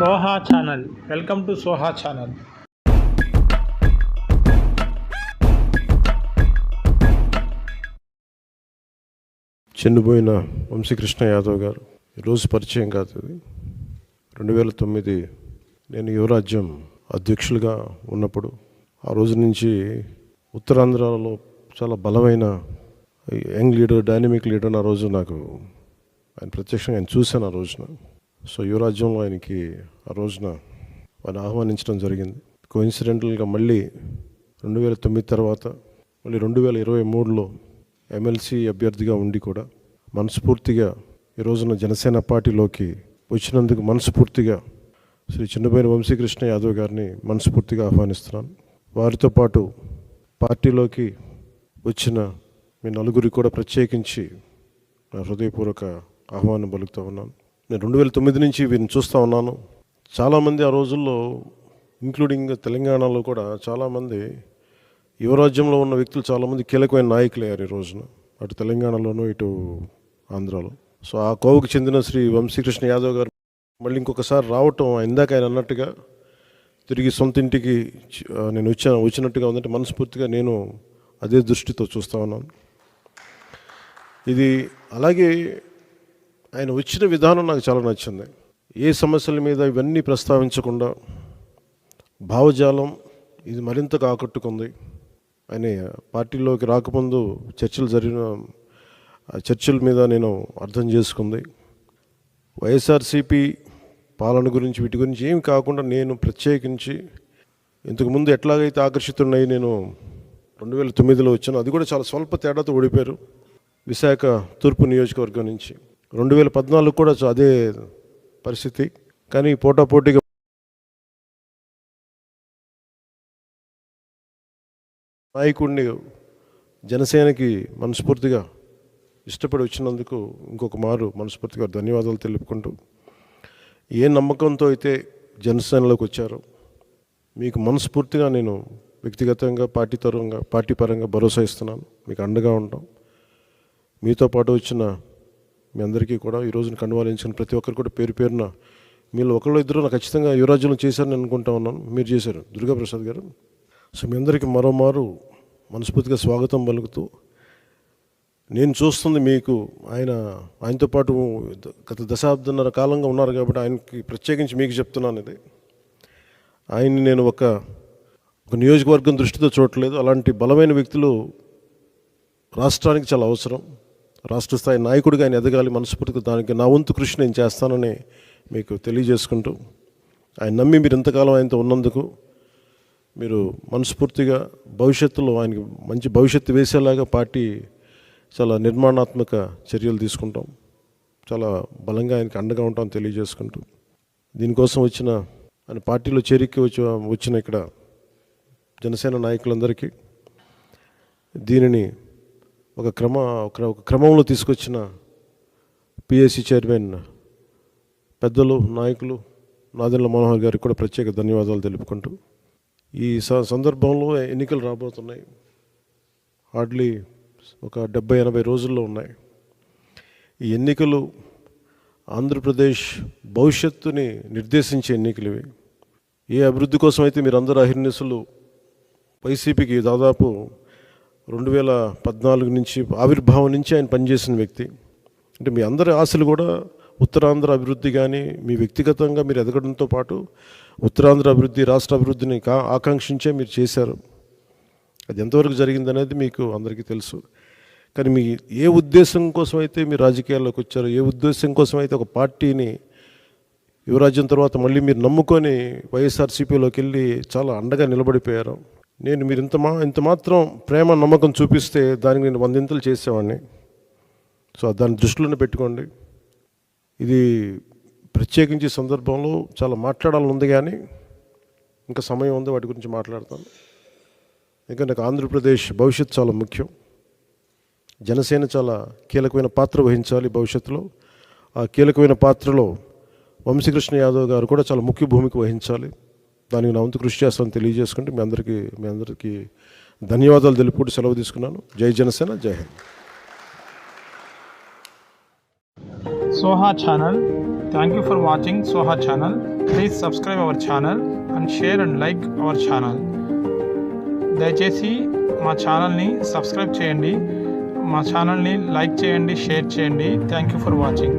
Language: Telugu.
Soha channel. Welcome to Soha channel. Chennuboina Vamsikrishna Yadav garu ఈరోజు పరిచయం కాదు. ఇది 2009 నేను యువరాజ్యం అధ్యక్షులుగా ఉన్నప్పుడు ఆ రోజు నుంచి ఉత్తరాంధ్రలో చాలా బలమైన యంగ్ లీడర్, డైనమిక్ లీడర్. ఆ రోజు నాకు ఆయన ప్రత్యక్షంగా ఆయన చూశాను ఆ రోజున. సో యువరాజ్యంలో ఆయనకి ఆ రోజున ఆయన ఆహ్వానించడం జరిగింది. కోఇన్సిడెంటల్గా మళ్ళీ 2009 తర్వాత మళ్ళీ 2023లో ఎమ్మెల్సీ అభ్యర్థిగా ఉండి కూడా మనస్ఫూర్తిగా ఈ రోజున జనసేన పార్టీలోకి వచ్చినందుకు మనస్ఫూర్తిగా శ్రీ చెన్నుబోయిన వంశీకృష్ణ యాదవ్ గారిని మనస్ఫూర్తిగా ఆహ్వానిస్తున్నాను. వారితో పాటు పార్టీలోకి వచ్చిన మీ నలుగురికి కూడా ప్రత్యేకించి నా హృదయపూర్వక ఆహ్వానం పలుకుతూ ఉన్నాను. నేను 2009 నుంచి వీరిని చూస్తూ ఉన్నాను. చాలామంది ఆ రోజుల్లో, ఇంక్లూడింగ్ తెలంగాణలో కూడా చాలామంది యువరాజ్యంలో ఉన్న వ్యక్తులు చాలామంది కీలకమైన నాయకులు అయ్యారు ఈ రోజున, అటు తెలంగాణలోనూ ఇటు ఆంధ్రాలో. సో ఆ కోవకు చెందిన శ్రీ వంశీకృష్ణ యాదవ్ గారు మళ్ళీ ఇంకొకసారి రావటం, ఇందాక ఆయన అన్నట్టుగా తిరిగి సొంత ఇంటికి నేను వచ్చినట్టుగా ఉందంటే మనస్ఫూర్తిగా నేను అదే దృష్టితో చూస్తూ ఉన్నాను. ఇది అలాగే ఆయన వచ్చిన విధానం నాకు చాలా నచ్చింది. ఏ సమస్యల మీద ఇవన్నీ ప్రస్తావించకుండా భావజాలం ఇది మరింతగా ఆకట్టుకుంది. ఆయన పార్టీలోకి రాకముందు చర్చల మీద నేను అర్థం చేసుకుంది. వైఎస్ఆర్సీపీ పాలన గురించి వీటి గురించి ఏమి కాకుండా నేను ప్రత్యేకించి ఇంతకుముందు ఎట్లాగైతే ఆకర్షితున్నాయి నేను 2009లో వచ్చాను. అది కూడా చాలా స్వల్ప తేడాతో ఓడిపోయారు విశాఖ తూర్పు నియోజకవర్గం నుంచి. 2014 కూడా అదే పరిస్థితి. కానీ పోటాపోటీగా నాయకుడిని జనసేనకి మనస్ఫూర్తిగా ఇష్టపడి వచ్చినందుకు ఇంకొక మారు మనస్ఫూర్తిగా ధన్యవాదాలు తెలుపుకుంటూ, ఏ నమ్మకంతో అయితే జనసేనలోకి వచ్చారో మీకు మనస్ఫూర్తిగా నేను వ్యక్తిగతంగా పార్టీ పరంగా భరోసా ఇస్తున్నాను. మీకు అండగా ఉంటాం. మీతో పాటు వచ్చిన మీ అందరికీ కూడా ఈ రోజున కండువాలించిన ప్రతి ఒక్కరు కూడా పేరు పేరున మీరు ఒకళ్ళు ఇద్దరు నాకు ఖచ్చితంగా యువరాజ్యంలో చేశారని అనుకుంటా ఉన్నాను. మీరు చేశారు, దుర్గాప్రసాద్ గారు. సో మీ అందరికీ మరోమారు మనస్ఫూర్తిగా స్వాగతం పలుకుతూ, నేను చూస్తుంది మీకు ఆయనతో పాటు గత దశాబ్దన్నర కాలంగా ఉన్నారు కాబట్టి ఆయనకి ప్రత్యేకించి మీకు చెప్తున్నాను. ఇది ఆయన్ని నేను ఒక నియోజకవర్గం దృష్టితో చూడట్లేదు. అలాంటి బలమైన వ్యక్తులు రాష్ట్రానికి చాలా అవసరం. రాష్ట్ర స్థాయి నాయకుడిగా ఆయన ఎదగాలి. మనస్ఫూర్తిగా దానికి నా వంతు కృషి నేను చేస్తానని మీకు తెలియజేసుకుంటూ, ఆయన నమ్మి మీరు ఇంతకాలం ఆయనతో ఉన్నందుకు మీరు మనస్ఫూర్తిగా భవిష్యత్తులో ఆయనకి మంచి భవిష్యత్తు వేసేలాగా పార్టీ చాలా నిర్మాణాత్మక చర్యలు తీసుకుంటాం. చాలా బలంగా ఆయనకి అండగా ఉంటామని తెలియజేసుకుంటూ, దీనికోసం ఆయన పార్టీలో చేరిక వచ్చిన ఇక్కడ జనసేన నాయకులందరికీ, దీనిని ఒక క్రమంలో తీసుకొచ్చిన పిఎస్సి చైర్మన్ పెద్దలు నాయకులు నాదెండ్ల మనోహర్ గారికి కూడా ప్రత్యేక ధన్యవాదాలు తెలుపుకుంటూ, ఈ సందర్భంలో ఎన్నికలు రాబోతున్నాయి. హార్డ్లీ ఒక 70-80 రోజుల్లో ఉన్నాయి. ఈ ఎన్నికలు ఆంధ్రప్రదేశ్ భవిష్యత్తుని నిర్దేశించే ఎన్నికలు ఇవి. ఏ అభివృద్ధి కోసం అయితే మీరు అందరూ అహిర్నిశలు వైసీపీకి దాదాపు 2014 నుంచి ఆవిర్భావం నుంచి ఆయన పనిచేసిన వ్యక్తి. అంటే మీ అందరి ఆశలు కూడా ఉత్తరాంధ్ర అభివృద్ధి కానీ మీ వ్యక్తిగతంగా మీరు ఎదగడంతో పాటు ఉత్తరాంధ్ర అభివృద్ధి, రాష్ట్ర అభివృద్ధిని ఆకాంక్షించే మీరు చేశారు. అది ఎంతవరకు జరిగిందనేది మీకు అందరికీ తెలుసు. కానీ మీ ఏ ఉద్దేశం కోసం అయితే మీరు రాజకీయాల్లోకి వచ్చారో, ఏ ఉద్దేశం కోసం అయితే ఒక పార్టీని యువరాజ్యం తర్వాత మళ్ళీ మీరు నమ్ముకొని వైఎస్ఆర్సీపీలోకి వెళ్ళి చాలా అండగా నిలబడిపోయారు. మీరు ఇంత మాత్రం ప్రేమ నమ్మకం చూపిస్తే దానికి నేను 100 ఇంతలు చేసేవాడిని. సో దాన్ని దృష్టిలోనే పెట్టుకోండి. ఇది ప్రత్యేకించి సందర్భంలో చాలా మాట్లాడాలని ఉంది, కానీ ఇంకా సమయం ఉంది, వాటి గురించి మాట్లాడతాను. ఇంకా నాకు ఆంధ్రప్రదేశ్ భవిష్యత్తు చాలా ముఖ్యం. జనసేన చాలా కీలకమైన పాత్ర వహించాలి భవిష్యత్తులో. ఆ కీలకమైన పాత్రలో వంశీకృష్ణ యాదవ్ గారు కూడా చాలా ముఖ్య భూమిక వహించాలి. దానికి నా వంతు కృషి చేస్తానని తెలియజేసుకుంటే మీ అందరికీ ధన్యవాదాలు తెలుపుకుంటూ సెలవు తీసుకున్నాను. జై జనసేన, జై Hind. Soha channel. Thank you for watching Soha channel. Please subscribe our channel and share and like our channel. దయచేసి మా ఛానల్ని సబ్స్క్రైబ్ చేయండి, మా ఛానల్ని లైక్ చేయండి, షేర్ చేయండి. Thank you for watching.